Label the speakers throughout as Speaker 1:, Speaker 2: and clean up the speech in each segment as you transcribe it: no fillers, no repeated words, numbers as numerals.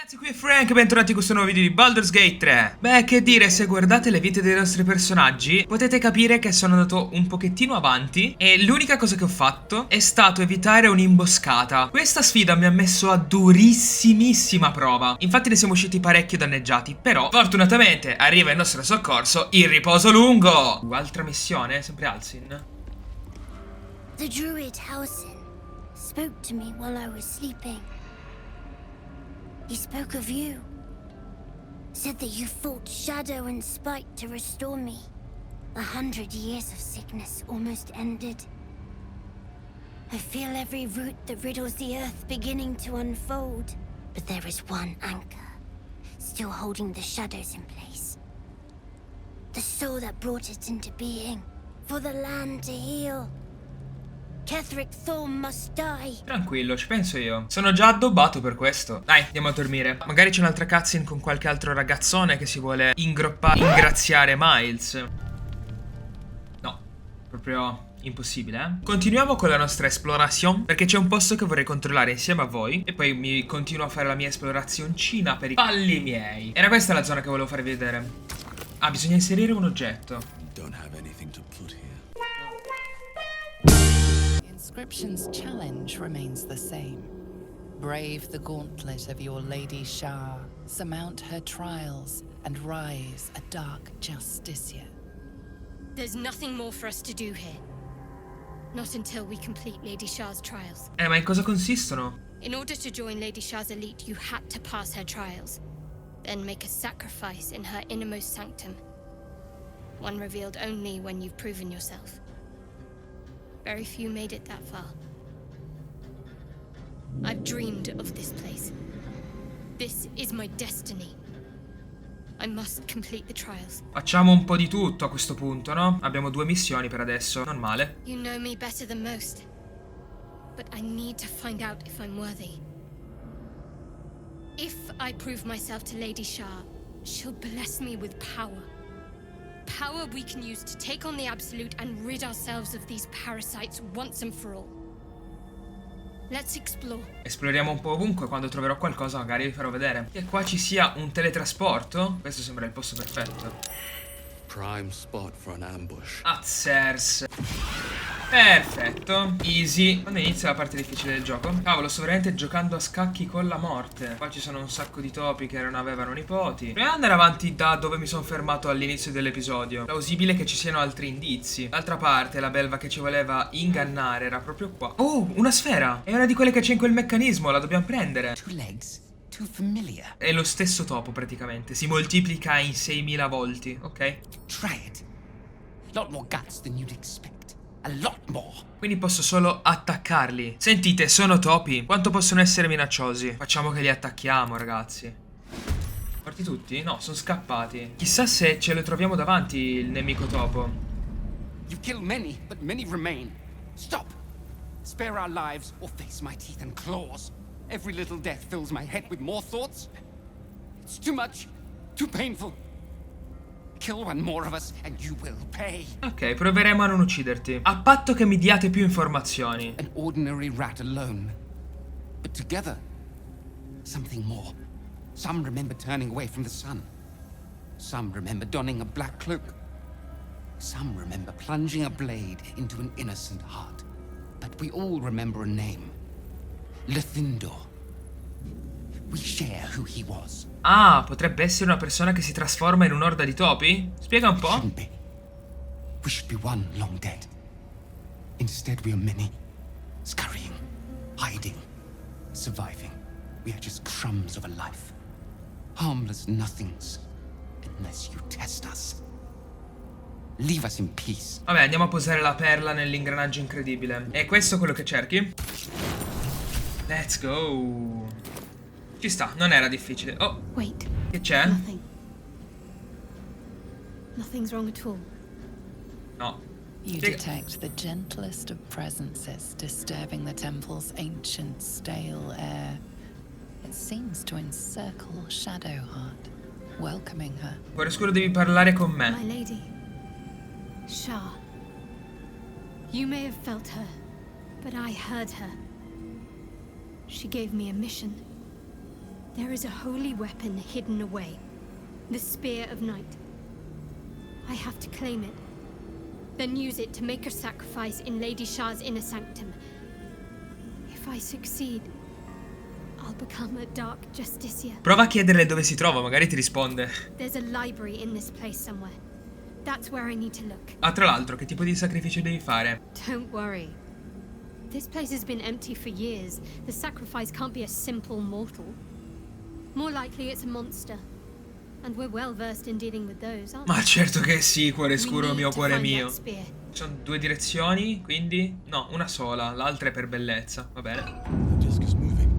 Speaker 1: Ragazzi, qui è Frrrank, bentornati in questo nuovo video di Baldur's Gate 3. Beh, che dire, se guardate le vite dei nostri personaggi potete capire che sono andato un pochettino avanti e l'unica cosa che ho fatto è stato evitare un'imboscata. Questa sfida mi ha messo a durissimissima prova, infatti ne siamo usciti parecchio danneggiati, però fortunatamente arriva il nostro soccorso, il riposo lungo. Altra missione, sempre Alsin.
Speaker 2: The druid Halsin spoke to me while I was sleeping. He spoke of you. Said that you fought shadow and spite to restore me. 100 years of sickness almost ended. I feel every root that riddles the earth beginning to unfold. But there is one anchor, still holding the shadows in place. The soul that brought it into being, for the land to heal. Ketheric Thorn must die.
Speaker 1: Tranquillo, ci penso io. Sono già addobbato per questo. Dai, andiamo a dormire. Magari c'è un'altra cutscene con qualche altro ragazzone che si vuole ingraziare Miles. No, proprio impossibile, eh? Continuiamo con la nostra exploration, perché c'è un posto che vorrei controllare insieme a voi e poi mi continuo a fare la mia esplorazioncina per i falli miei. Era questa la zona che volevo farvi vedere. Ah, bisogna inserire un oggetto.
Speaker 3: Don't have anything to put here.
Speaker 4: Inscription's challenge remains the same. Brave the gauntlet of your Lady Shar, surmount her trials, and rise a dark justiciar.
Speaker 5: There's nothing more for us to do here. Not until we complete Lady Shar's trials.
Speaker 1: Ma in cosa consistono?
Speaker 5: In order to join Lady Shar's elite, you had to pass her trials. Then make a sacrifice in her innermost sanctum. One revealed only when you've proven yourself. Very few made it that far. I've dreamed of this place. This is my destiny. I must complete the trials.
Speaker 1: Facciamo un po' di tutto a questo punto, no? Abbiamo 2 missioni per adesso, non male.
Speaker 5: You know me better than most. But I need to find out if I'm worthy. If I prove myself to Lady Shar, she'll bless me with power. Power we can use to take on the Absolute and rid ourselves of these parasites once and for all. Let's explore.
Speaker 1: Esploriamo un po' ovunque, quando troverò qualcosa magari vi farò vedere. Che qua ci sia un teletrasporto. Questo sembra il posto perfetto.
Speaker 3: Prime spot for an ambush.
Speaker 1: Azzers. Perfetto. Easy. Quando inizia la parte difficile del gioco? Cavolo, sto veramente giocando a scacchi con la morte. Qua ci sono un sacco di topi che non avevano nipoti. Proviamo ad andare avanti da dove mi sono fermato all'inizio dell'episodio. Plausibile che ci siano altri indizi. D'altra parte la belva che ci voleva ingannare era proprio qua. Oh, una sfera. È una di quelle che c'è in quel meccanismo. La dobbiamo prendere.
Speaker 6: Two legs, too familiar.
Speaker 1: È lo stesso topo praticamente. Si moltiplica in 6000 volti. Ok.
Speaker 6: Try it. Lot more guts than you'd expect. A lot more.
Speaker 1: Quindi posso solo attaccarli. Sentite, sono topi. Quanto possono essere minacciosi? Facciamo che li attacchiamo, ragazzi. Morti tutti? No, sono scappati. Chissà se ce lo troviamo davanti il nemico topo.
Speaker 6: You kill many, but many remain. Stop. Spare our lives or face my teeth and claws. Every little death fills my head with more thoughts. It's too much, too painful. Kill one more of us and you will pay.
Speaker 1: Ok, proveremo a non ucciderti, a patto che mi diate più informazioni.
Speaker 6: An ordinary rat alone. But together, something more. Some remember turning away from the sun. Some remember donning a black cloak. Some remember plunging a blade into an innocent heart. But we all remember a name. Lithindor. We share who he was.
Speaker 1: Ah, potrebbe essere una persona che si trasforma in un'orda di topi? Spiega un po'.
Speaker 6: Shouldn't be. We should be one long dead. Instead we are many. Scurrying. Hiding. Surviving. We are just crumbs of a life. Harmless nothings. Unless you test us. Leave us in peace.
Speaker 1: Vabbè, andiamo a posare la perla nell'ingranaggio incredibile. È questo quello che cerchi? Let's go. Ci sta, non era difficile. Oh,
Speaker 5: Wait.
Speaker 1: che c'è?
Speaker 5: Nothing. Nothing's wrong at all.
Speaker 1: No.
Speaker 4: You detect the gentlest of presences disturbing the temple's ancient, stale air. It seems to encircle Shadowheart, welcoming her.
Speaker 1: Cuore scuro, devi parlare con me.
Speaker 5: My lady. Shar. You may have felt her, but I heard her. She gave me a mission. There is a holy weapon hidden away. The Spear of Night. I have to claim it. Then use it to make a sacrifice in Lady Shar's inner sanctum. If I succeed, I'll become a dark justiciar.
Speaker 1: Prova a chiederle dove si trova, magari ti risponde.
Speaker 5: There's a library in this place somewhere. That's where I need to look.
Speaker 1: Ah, tra l'altro, che tipo di sacrificio devi fare?
Speaker 5: Don't worry. This place has been empty for years. The sacrifice can't be a simple mortal. More likely it's a monster. And we're well versed in dealing with those, aren't we?
Speaker 1: Ma certo che sì, cuore scuro,
Speaker 5: We
Speaker 1: mio
Speaker 5: need to
Speaker 1: cuore
Speaker 5: find
Speaker 1: mio.
Speaker 5: that spear.
Speaker 1: Ci sono due direzioni, quindi... No, una sola, l'altra è per bellezza, va bene.
Speaker 3: The disc is moving.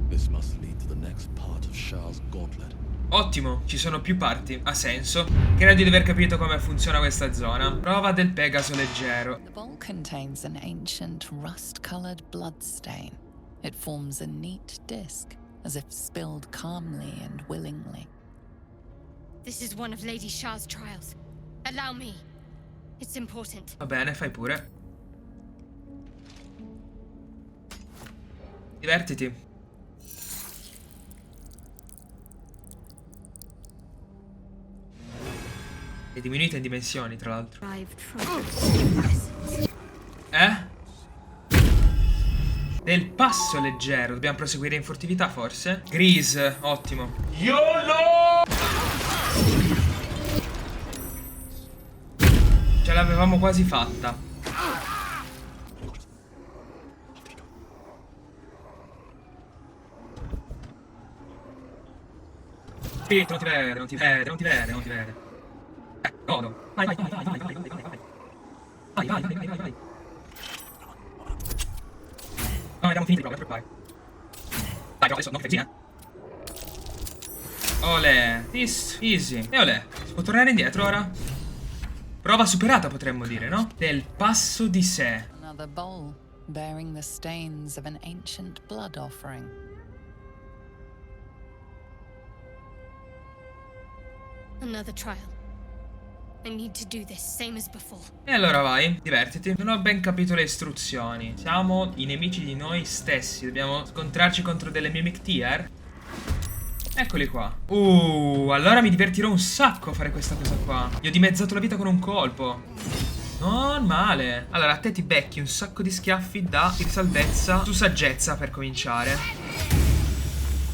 Speaker 3: This must lead to the next part of Shar's gauntlet.
Speaker 1: Ottimo, ci sono più parti, ha senso. Credo di aver capito come funziona questa zona. Prova del Pegaso leggero.
Speaker 4: The bowl contains an ancient rust-colored bloodstain. It forms a neat disc, as if spilled calmly and willingly.
Speaker 5: This is one of Lady Shar's trials. Allow me. It's important.
Speaker 1: Va bene, fai pure. Divertiti. È diminuita in dimensioni, tra l'altro. Del passo leggero. Dobbiamo proseguire in furtività, forse? Grease, ottimo. YOLO! Ce l'avevamo quasi fatta. Spirito, non ti vede, non ti vede, non ti vede, non ti vede. Godo. Vai, vai, vai, vai, vai, vai, vai, vai. Vai, vai, vai, vai, vai, vai. No, abbiamo finito di prova, dai, però adesso non fai così, Olè, easy. E olè, si può tornare indietro ora? Prova superata, potremmo dire, no? Del passo di sé.
Speaker 4: Another bowl, bearing the stains of an ancient blood offering.
Speaker 5: Another trial. I need to do this, same as before.
Speaker 1: E allora vai, divertiti. Non ho ben capito le istruzioni. Siamo i nemici di noi stessi. Dobbiamo scontrarci contro delle mimic tier. Eccoli qua. Allora mi divertirò un sacco a fare questa cosa qua. Gli ho dimezzato la vita con un colpo. Non male. Allora a te ti becchi un sacco di schiaffi da salvezza su saggezza per cominciare.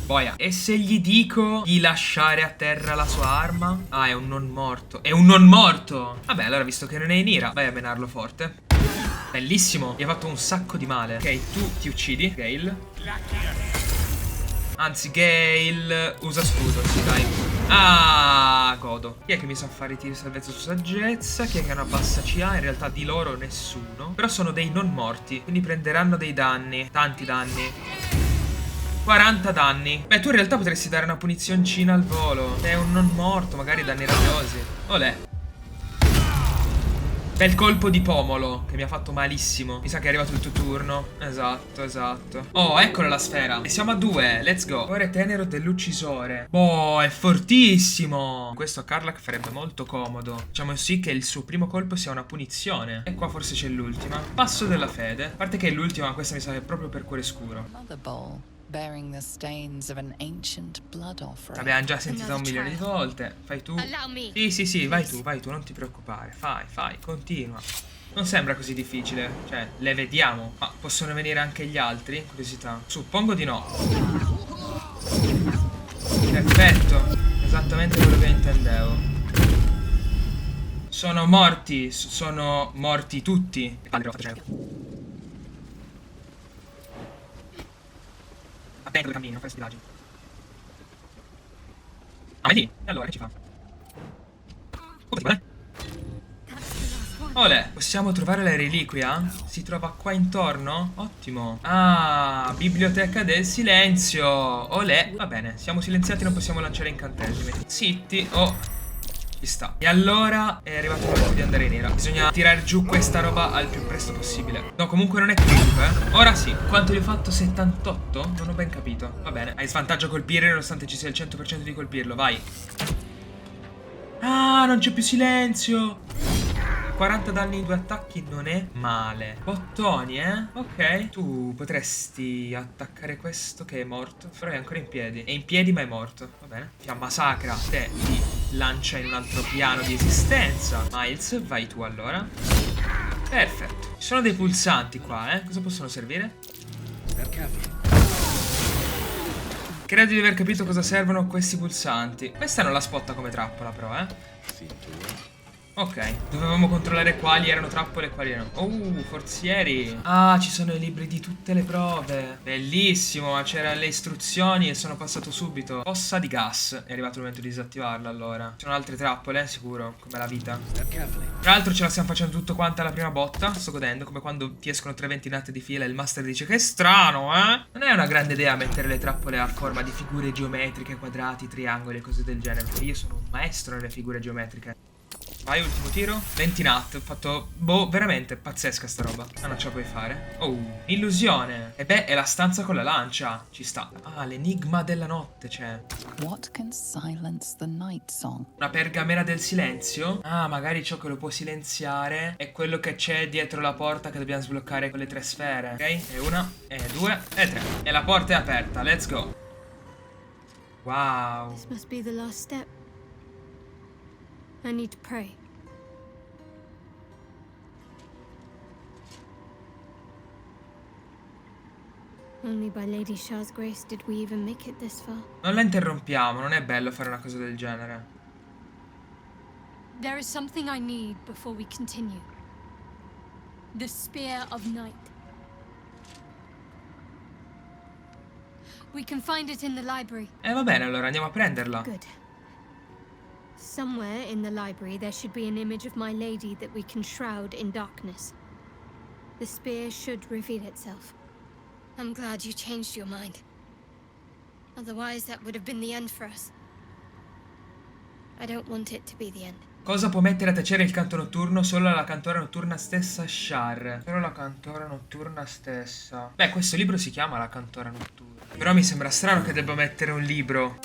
Speaker 1: Boia. E se gli dico di lasciare a terra la sua arma? Ah, è un non morto. È un non morto. Vabbè, allora visto che non è in ira, vai a menarlo forte. Bellissimo. Gli ha fatto un sacco di male. Ok, tu ti uccidi, Gale. Anzi, Gale usa scudo, sì, dai. Ah, godo. Chi è che mi sa fare i tiri di salvezza su saggezza? Chi è che ha una bassa CA? In realtà di loro nessuno. Però sono dei non morti, quindi prenderanno dei danni. Tanti danni. 40 danni. Beh, tu in realtà potresti dare una punizioncina al volo. Sei un non morto, magari danni radiosi. Olè. Bel colpo di pomolo, che mi ha fatto malissimo. Mi sa che è arrivato il tuo turno. Esatto. Oh, eccola la sfera. E siamo a 2, let's go. Cuore tenero dell'uccisore. Boh, è fortissimo. Questo a Karlach farebbe molto comodo. Facciamo sì che il suo primo colpo sia una punizione. E qua forse c'è l'ultima. Passo della fede. A parte che è l'ultima, ma questa mi sa che è proprio per cuore scuro.
Speaker 4: Another bowl, bearing the stains of an ancient blood offering.
Speaker 1: L'abbiamo già sentita un milione di volte. Fai tu.
Speaker 5: Allow me.
Speaker 1: Sì, vai tu, non ti preoccupare. Fai, continua. Non sembra così difficile. Cioè, le vediamo. Ma possono venire anche gli altri? Curiosità. Suppongo di no. Perfetto. Esattamente quello che intendevo. Sono morti. Sono morti tutti. Attento dove cammino, fai spilaggi. Ah, vedi? E allora che ci fa? Olè, possiamo trovare la reliquia? Si trova qua intorno? Ottimo. Ah, biblioteca del silenzio. Olè. Va bene, siamo silenziati, non possiamo lanciare incantesimi. Zitti. Oh, ci sta. E allora è arrivato il momento di andare in ira. Bisogna tirare giù questa roba al più presto possibile. No, comunque non è critico, Ora sì. Quanto gli ho fatto? 78? Non ho ben capito. Va bene. Hai svantaggio a colpire nonostante ci sia il 100% di colpirlo. Vai. Ah, non c'è più silenzio. 40 danni in 2 attacchi non è male. Bottoni, ok. Tu potresti attaccare questo che è morto. Però è ancora in piedi. È in piedi ma è morto. Va bene. Fiamma sacra. Te ti lancia in un altro piano di esistenza. Miles, vai tu allora. Perfetto. Ci sono dei pulsanti qua, Cosa possono servire? Credo di aver capito cosa servono questi pulsanti. Questa non la spotta come trappola però, Ok, dovevamo controllare quali erano trappole e quali erano. Forzieri. Ah, ci sono i libri di tutte le prove. Bellissimo, ma c'erano le istruzioni e sono passato subito. Fossa di gas. È arrivato il momento di disattivarla allora. Ci sono altre trappole, sicuro, come la vita. Tra l'altro ce la stiamo facendo tutto quanto alla prima botta. Sto godendo, come quando ti escono 3 ventinate di fila e il master dice che è strano, Non è una grande idea mettere le trappole a forma di figure geometriche, quadrati, triangoli e cose del genere, perché io sono un maestro nelle figure geometriche. Vai, ultimo tiro. 20 nat. Ho fatto... Boh, veramente pazzesca sta roba. Ah, non ce la puoi fare. Illusione. E beh, è la stanza con la lancia. Ci sta. Ah, l'enigma della notte c'è.
Speaker 4: What can silence the night song?
Speaker 1: Una pergamena del silenzio. Ah, magari ciò che lo può silenziare è quello che c'è dietro la porta che dobbiamo sbloccare con le 3 sfere. Ok? E 1, e 2, e 3. E la porta è aperta. Let's go. Wow.
Speaker 5: This must be the last step. I need to pray. Only by Lady Shar's grace did we even make it this far.
Speaker 1: Non la interrompiamo, non è bello fare una cosa del genere.
Speaker 7: There is something I need before we continue. The Spear of Night. We can find it in the library.
Speaker 1: Va bene, allora andiamo a prenderla.
Speaker 5: Good. Somewhere in the library there should be an image of my lady that we can shroud in darkness. The spear should reveal itself.
Speaker 2: I'm glad you changed your mind. Otherwise that would have been the end for us. I don't want it to be the end.
Speaker 1: Cosa può mettere a tacere il canto notturno? Solo la cantora notturna stessa Shar. Solo la cantora notturna stessa. Beh, questo libro si chiama La cantora notturna. Però mi sembra strano che debba mettere un libro.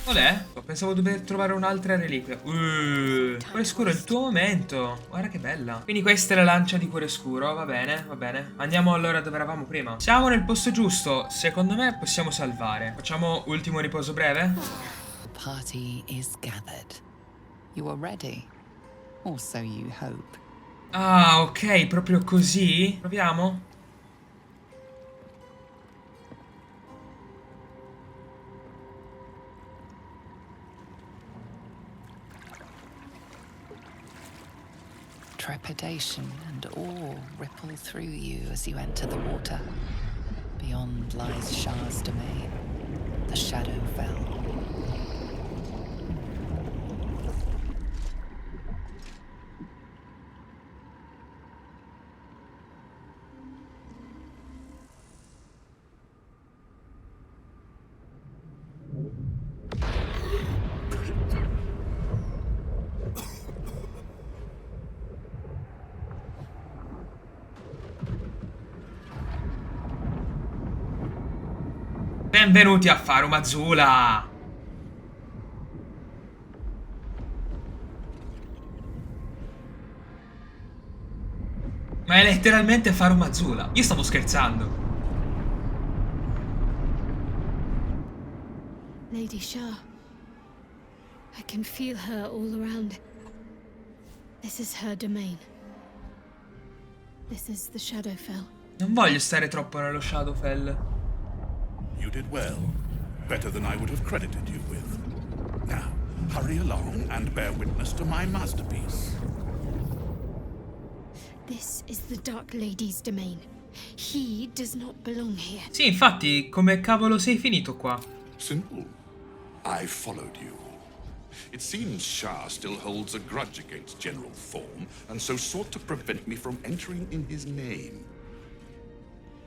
Speaker 1: Olè? Pensavo di dover trovare un'altra reliquia. Cuore scuro è il tuo momento. Guarda che bella. Quindi questa è la lancia di cuore scuro. Va bene, va bene. Andiamo allora dove eravamo prima. Siamo nel posto giusto. Secondo me possiamo salvare. Facciamo ultimo riposo breve.
Speaker 4: The party is gathered. You are ready. Or so you hope.
Speaker 1: Ah, ok, proprio così. Proviamo.
Speaker 4: Trepidation and awe ripple through you as you enter the water. Beyond lies Shar's domain, the Shadow Fell.
Speaker 1: Benvenuti a Farum Azula. Ma è letteralmente Farum Azula. Io stavo scherzando.
Speaker 5: Lady Shar. I can feel her all around. This is her domain. This is the Shadowfell.
Speaker 1: Non voglio stare troppo nello Shadowfell.
Speaker 8: You did well. Better than I would have credited you with. Now, hurry along and bear witness to my masterpiece.
Speaker 5: This is the Dark Lady's domain. He does not belong here.
Speaker 1: Sì, infatti, come cavolo sei finito qua?
Speaker 3: Simple. I followed you. It seems Shar still holds a grudge against General Thorm, and so sought to prevent me from entering in his name.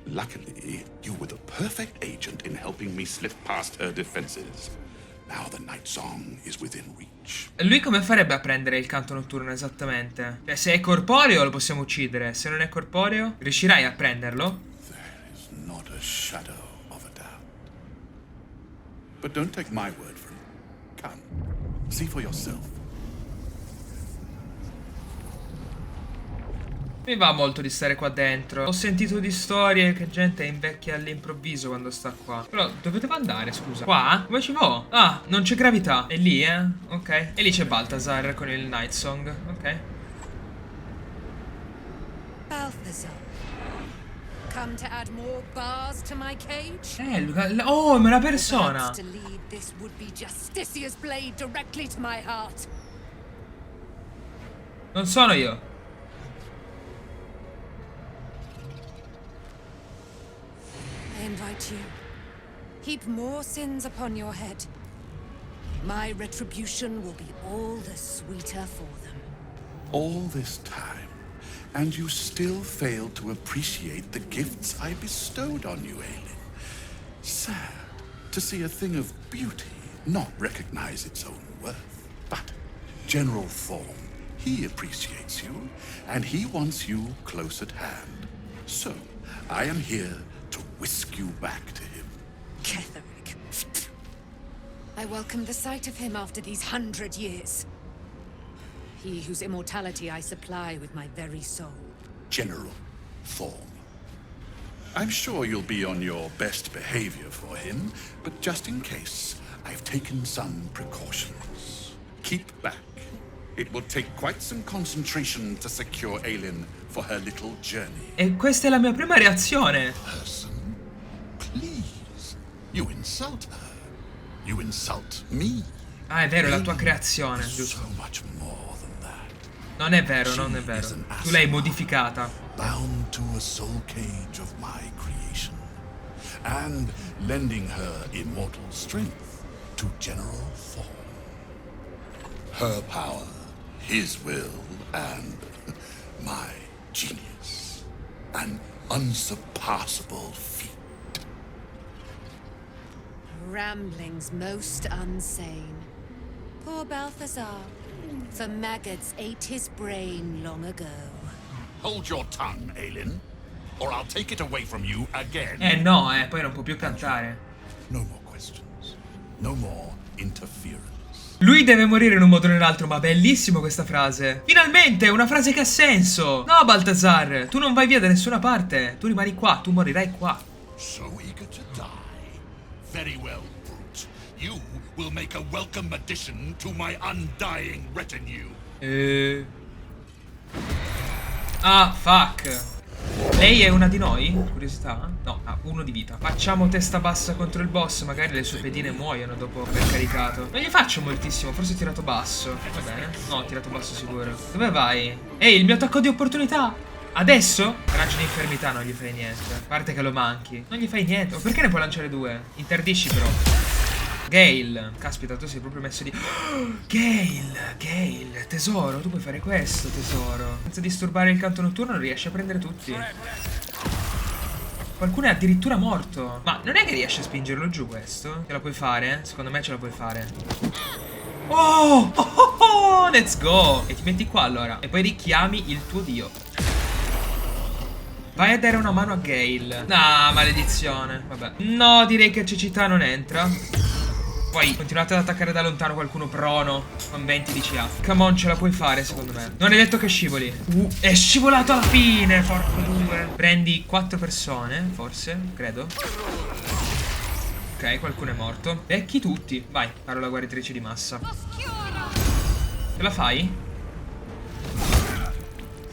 Speaker 3: Luckily, you were the perfect agent in helping me slip past her defenses. Now the night song is within reach.
Speaker 1: Lui come farebbe a prendere il canto notturno esattamente? Cioè, se è corporeo lo possiamo uccidere. Se non è corporeo, riuscirai a prenderlo?
Speaker 3: There is not a shadow of a doubt. But don't take my word for it. Come, see for yourself.
Speaker 1: Mi va molto di stare qua dentro. Ho sentito di storie che gente invecchia all'improvviso quando sta qua. Però dove devo andare, scusa? Qua? Come ci vo? Ah, non c'è gravità. È lì, ok. E lì c'è Balthazar con il Night Song. Ok.
Speaker 9: Balthazar, come to add more bars to my cage?
Speaker 1: Oh, ma una persona.
Speaker 9: To lead this would-be Justicia's blade directly to my heart.
Speaker 1: Non sono io.
Speaker 9: I invite you. Heap more sins upon your head. My retribution will be all the sweeter for them.
Speaker 3: All this time, and you still failed to appreciate the gifts I bestowed on you, Aelin. Sad to see a thing of beauty not recognize its own worth. But General Thorm, he appreciates you, and he wants you close at hand. So, I am here to whisk you back to him.
Speaker 9: Ketherick. I welcome the sight of him after these 100 years. He whose immortality I supply with my very soul.
Speaker 3: General Thorm. I'm sure you'll be on your best behavior for him, but just in case, I've taken some precautions. Keep back. It will take quite some concentration to secure Aelin for her little journey.
Speaker 1: E questa è la mia prima reazione.
Speaker 3: Person, please. You insult her. You insult me.
Speaker 1: Ah, è vero, è la tua creazione, giusto?
Speaker 3: So much more than that.
Speaker 1: Non è vero, non è vero. Tu l'hai modificata.
Speaker 3: Bound to a soul cage of my creation, and lending her immortal strength to General Thorm. Her power, his will, and my genius. An unsurpassable feat.
Speaker 9: Ramblings most unsane. Poor Balthazar. For maggots ate his brain long ago.
Speaker 3: Hold your tongue, Aelin, or I'll take it away from you again.
Speaker 1: No, poi non può più cantare.
Speaker 3: No more questions. No more interference.
Speaker 1: Lui deve morire in un modo o nell'altro, ma bellissimo questa frase. Finalmente, una frase che ha senso. No, Balthazar, tu non vai via da nessuna parte. Tu rimani qua, tu morirai qua.
Speaker 3: So eager to die. Very well, brute. You will make a welcome addition to my undying retinue.
Speaker 1: Ah, fuck. Lei è una di noi? Curiosità? No, ha uno di vita. Facciamo testa bassa contro il boss. Magari le sue pedine muoiono dopo aver caricato. Non gli faccio moltissimo. Forse ho tirato basso. Va bene. No, ho tirato basso sicuro. Dove vai? Ehi, il mio attacco di opportunità. Adesso? Raggio di infermità non gli fai niente. A parte che lo manchi. Non gli fai niente. O perché ne puoi lanciare due? Interdisci però. Gale. Caspita, tu sei proprio messo di... Gale, tesoro, tu puoi fare questo, tesoro. Senza disturbare il canto notturno riesci a prendere tutti. Qualcuno è addirittura morto. Ma non è che riesci a spingerlo giù questo? Ce la puoi fare? Secondo me ce la puoi fare. Oh, let's go. E ti metti qua allora. E poi richiami il tuo dio. Vai a dare una mano a Gale. Ah, maledizione. Vabbè. No, direi che cecità non entra. Poi continuate ad attaccare da lontano qualcuno prono con 20 di CA. Come on, ce la puoi fare secondo me. Non è detto che scivoli. È scivolato alla fine, porco due. Prendi 4 persone, forse, credo. Ok, qualcuno è morto. Becchi tutti. Vai, fare la guaritrice di massa. Ce la fai?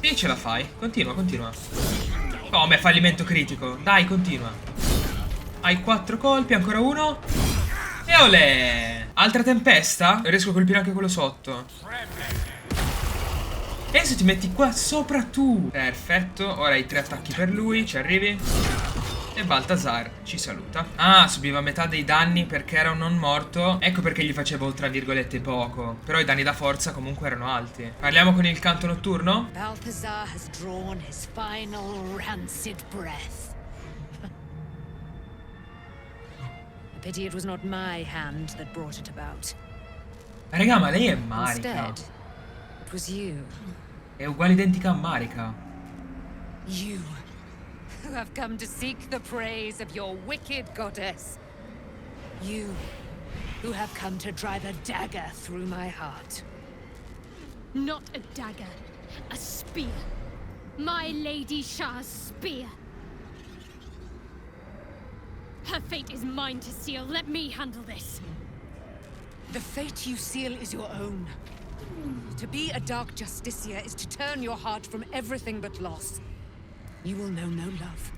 Speaker 1: Sì, ce la fai. Continua. Come fallimento critico. Dai, continua. Hai 4 colpi, ancora uno. E olè! Altra tempesta? Riesco a colpire anche quello sotto. E se ti metti qua sopra tu. Perfetto, ora hai 3 attacchi per lui. Ci arrivi. E Balthazar ci saluta. Ah, subiva metà dei danni perché era un non morto. Ecco perché gli facevo tra virgolette poco. Però i danni da forza comunque erano alti. Parliamo con il canto notturno?
Speaker 9: Balthazar has drawn his final rancid breath. Pity it was not my hand that brought it about.
Speaker 1: Raga, ma lei è Marika.
Speaker 9: Instead, it was you.
Speaker 1: È uguale identica a Marika.
Speaker 9: You, who have come to seek the praise of your wicked goddess. You, who have come to drive a dagger through my heart.
Speaker 7: Not a dagger, a spear. My Lady Shar's spear. Her fate is mine to seal. Let me handle this.
Speaker 9: The fate you seal is your own. To be a Dark Justicia is to turn your heart from everything but loss. You will know no love,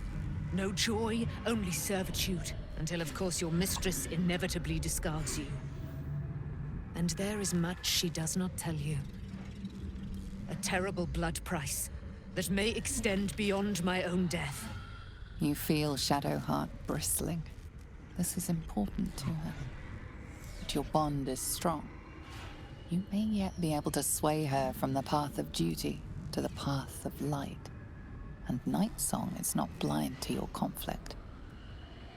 Speaker 9: no joy, only servitude, until of course your mistress inevitably discards you. And there is much she does not tell you. A terrible blood price that may extend beyond my own death.
Speaker 4: You feel Shadowheart bristling. This is important to her. But your bond is strong. You may yet be able to sway her from the path of duty to the path of light. And Nightsong is not blind to your conflict.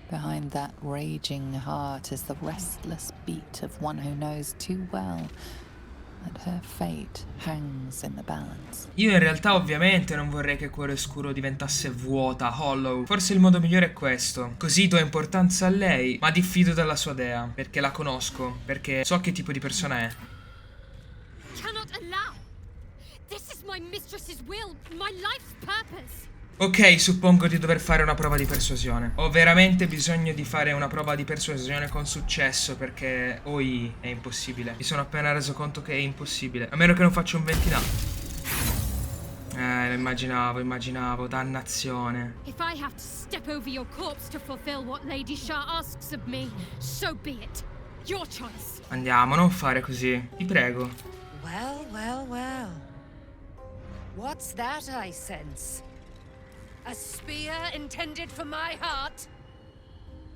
Speaker 4: Behind that raging heart is the restless beat of one who knows too well that her fate hangs in the balance.
Speaker 1: Io in realtà ovviamente non vorrei che Cuore Oscuro diventasse vuota, hollow. Forse il modo migliore è questo. Così do importanza a lei, ma diffido della sua dea, perché la conosco, perché so che tipo di persona è.
Speaker 7: Cannot allow. This is my mistress's will, my life's purpose.
Speaker 1: Ok, suppongo di dover fare una prova di persuasione. Ho veramente bisogno di fare una prova di persuasione con successo, perché oi è impossibile. Mi sono appena reso conto che è impossibile. A meno che non faccia un 20 no. Lo immaginavo, dannazione.
Speaker 7: If I have to step over your corpse to fulfill what Lady Shar asks of me, so be it. Your choice.
Speaker 1: Andiamo, non fare così. Ti prego.
Speaker 9: Well, well, well. What's that I sense? A spear intended for my heart?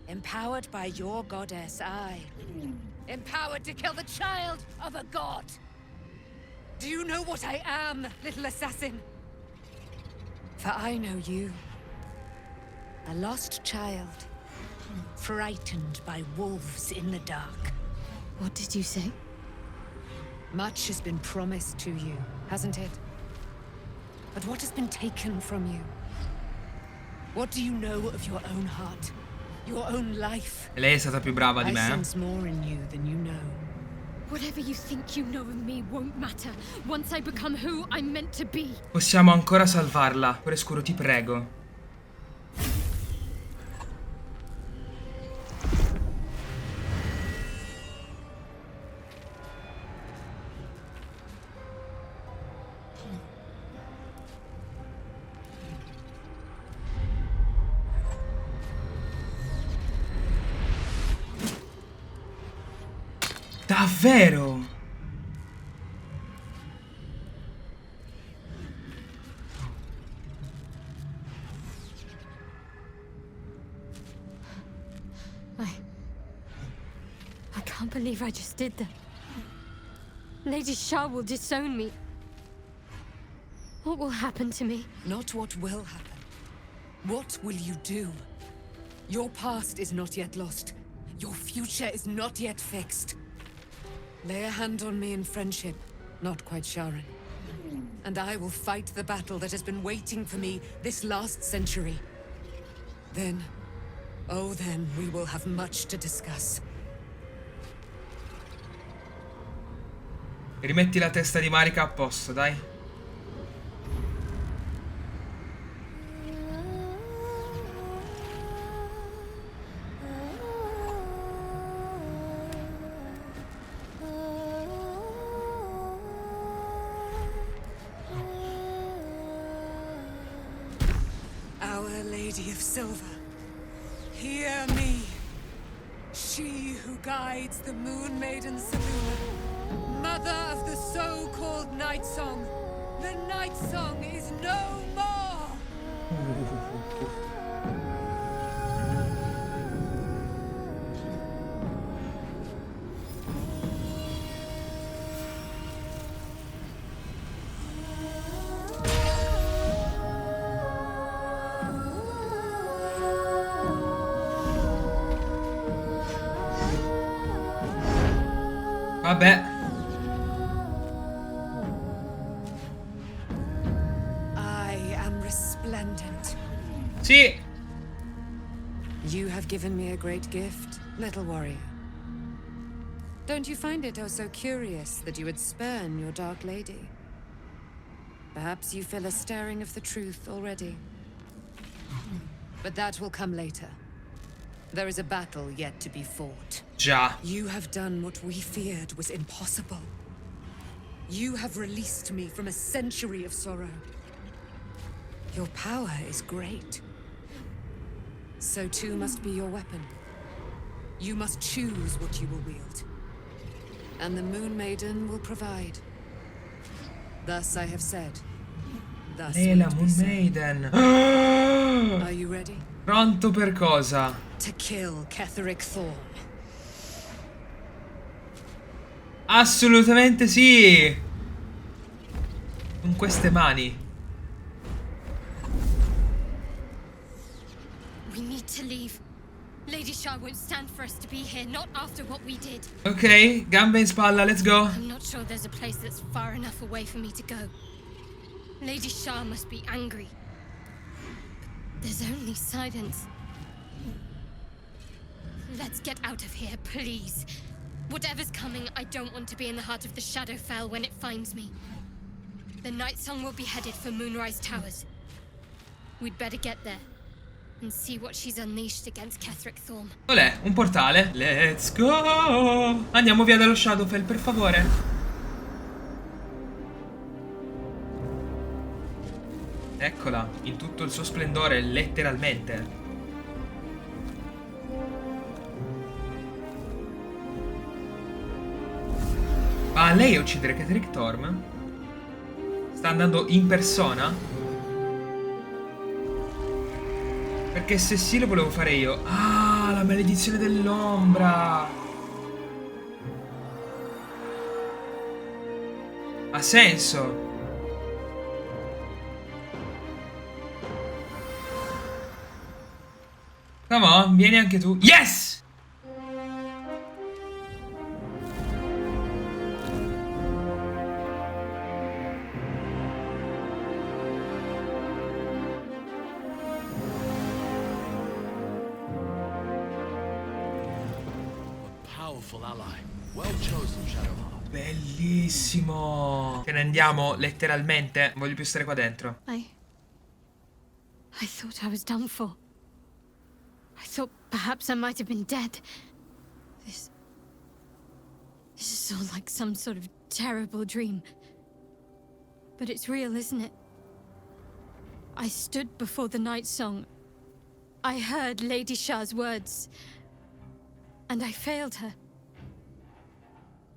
Speaker 9: Empowered by your goddess, I. Empowered to kill the child of a god. Do you know what I am, little assassin? For I know you. A lost child. Frightened by wolves in the dark.
Speaker 7: What did you say?
Speaker 9: Much has been promised to you, hasn't it? But what has been taken from you? What do you know of your own heart? Your own life?
Speaker 1: Lei è stata più brava di
Speaker 9: I
Speaker 1: me.
Speaker 9: sense more in you than you know.
Speaker 7: Whatever you think you know of me won't matter. Once I become who I'm meant to be.
Speaker 1: Possiamo ancora salvarla. Cuore Scuro, ti prego. Davvero?
Speaker 7: I can't believe I just did that. Lady Shar will disown me. What will happen to me?
Speaker 9: Not what will happen. What will you do? Your past is not yet lost. Your future is not yet fixed. Lay a hand on me in friendship, not quite Sharon. And I will fight the battle that has been waiting for me this last century. Then, oh then, we will have much to discuss.
Speaker 1: Rimetti la testa di Marika a posto, dai.
Speaker 9: Our Lady of Silver, hear me. She who guides the Moon Maiden Selûne, mother of the so-called Night Song. The Night Song is no more!
Speaker 1: Vabbè.
Speaker 9: I am resplendent.
Speaker 1: Sì.
Speaker 9: You have given me a great gift, little warrior. Don't you find it oh so curious that you would spurn your Dark Lady? Perhaps you feel a stirring of the truth already. But that will come later. There is a battle yet to be fought.
Speaker 1: Già.
Speaker 9: You have done what we feared was impossible. You have released me from a century of sorrow. Your power is great. So too must be your weapon. You must choose what you will wield. And the Moon Maiden will provide. Thus I have said. Thus
Speaker 1: Lei è
Speaker 9: will
Speaker 1: la
Speaker 9: it be
Speaker 1: Moon
Speaker 9: so.
Speaker 1: Maiden.
Speaker 9: Are you ready?
Speaker 1: Pronto per cosa?
Speaker 9: To kill Ketheric Thorn.
Speaker 1: Assolutamente sì! Con queste mani.
Speaker 5: We need to leave. Lady Shar won't stand for us to be here, not after what we did.
Speaker 1: Ok, gambe in spalla, let's go.
Speaker 5: I'm not sure there's a place that's far enough away for me to go. Lady Shar must be angry. There's only silence. Let's get out of here, please. Whatever's coming, I don't want to be in the heart of the Shadowfell when it finds me. The Night Song will be headed for Moonrise Towers. We'd better get there and see what she's unleashed against Ketheric Thorn.
Speaker 1: Olè, un portale. Let's go! Andiamo via dallo Shadowfell, per favore. Eccola, in tutto il suo splendore, letteralmente. Va a lei a uccidere Ketheric Thorn? Sta andando in persona? Perché se sì lo volevo fare io. Ah, la maledizione dell'ombra. Ha senso. Come on, vieni anche tu. Yes! Bellissimo. Ce ne andiamo letteralmente. Non voglio più stare qua dentro.
Speaker 7: I thought I was done for. I thought perhaps I might have been dead. This is all like some sort of terrible dream. But it's real, isn't it? I stood before the night song. I heard Lady Shar's words. And I failed her.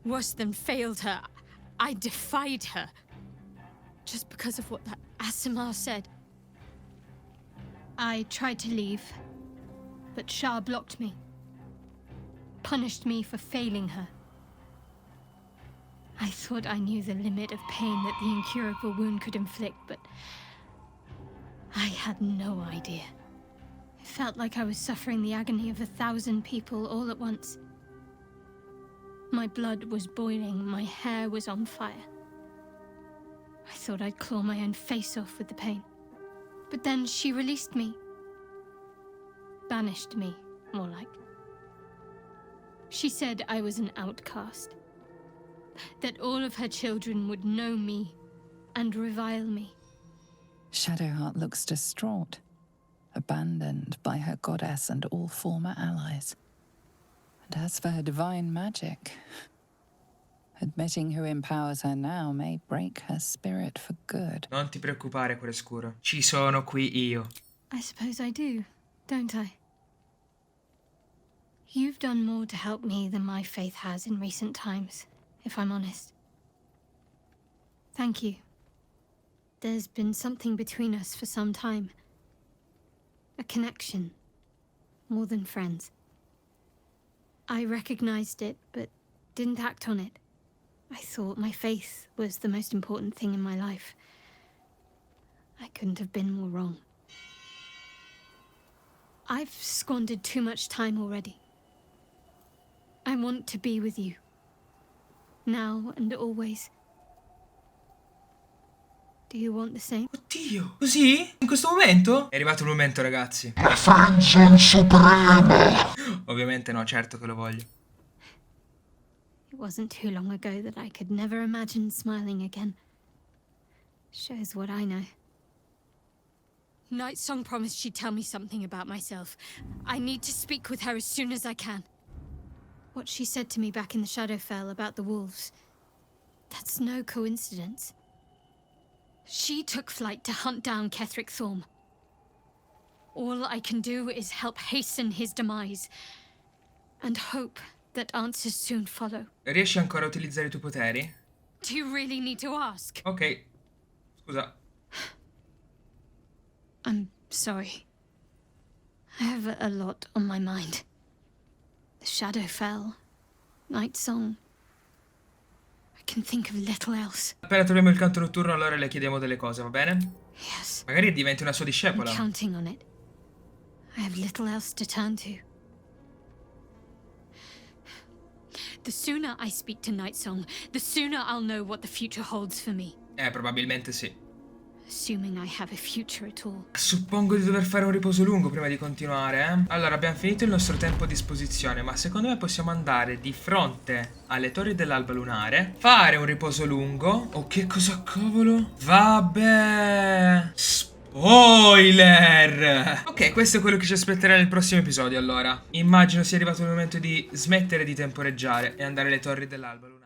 Speaker 7: Worse than failed her, I defied her. Just because of what that Asimar said. I tried to leave, but Shar blocked me. Punished me for failing her. I thought I knew the limit of pain that the incurable wound could inflict, but I had no idea. It felt like I was suffering the agony of 1,000 people all at once. My blood was boiling, my hair was on fire. I thought I'd claw my own face off with the pain. But then she released me. Banished me, more like. She said I was an outcast. That all of her children would know me and revile me.
Speaker 4: Shadowheart looks distraught, abandoned by her goddess and all former allies. And as for her divine magic, admitting who empowers her now may break her spirit for good.
Speaker 1: Non ti preoccupare, cuore scuro. Ci sono qui io.
Speaker 7: I suppose I do, don't I? You've done more to help me than my faith has in recent times, if I'm honest. Thank you. There's been something between us for some time. A connection. More than friends. I recognized it, but didn't act on it. I thought my faith was the most important thing in my life. I couldn't have been more wrong. I've squandered too much time already. I want to be with you. Now and always. Do you want the same?
Speaker 1: Oddio, così? In questo momento? È arrivato il momento, ragazzi.
Speaker 10: La friendzone suprema.
Speaker 1: Ovviamente no, certo che lo voglio.
Speaker 7: It wasn't too long ago that I could never imagine smiling again. Shows what I know. Nightsong promised she'd tell me something about myself. I need to speak with her as soon as I can. What she said to me back in the Shadowfell about the wolves, that's no coincidence. She took flight to hunt down Ketheric Thorm. All I can do is help hasten his demise, and hope that answers soon follow.
Speaker 1: Riesci ancora a utilizzare i tuoi poteri?
Speaker 7: Do you really need to ask?
Speaker 1: Ok. Scusa.
Speaker 7: I'm sorry. I have a lot on my mind. The Shadowfell, Nightsong. I can think of little else.
Speaker 1: Appena troviamo il canto notturno, allora le chiediamo delle cose, va bene?
Speaker 7: Yes.
Speaker 1: Magari diventi una sua
Speaker 7: I'm
Speaker 1: discepola.
Speaker 7: counting on it. I have little else to turn to. The sooner I speak to Nightsong, the sooner I'll know what the future holds for me.
Speaker 1: Probabilmente sì.
Speaker 7: Assuming I have a future at all.
Speaker 1: Suppongo di dover fare un riposo lungo prima di continuare, eh? Allora, abbiamo finito il nostro tempo a disposizione, ma secondo me possiamo andare di fronte alle torri dell'alba lunare, fare un riposo lungo. Oh, che cosa cavolo? Vabbè. Spoiler! Ok, questo è quello che ci aspetterà nel prossimo episodio, allora. Immagino sia arrivato il momento di smettere di temporeggiare e andare alle torri dell'alba lunare.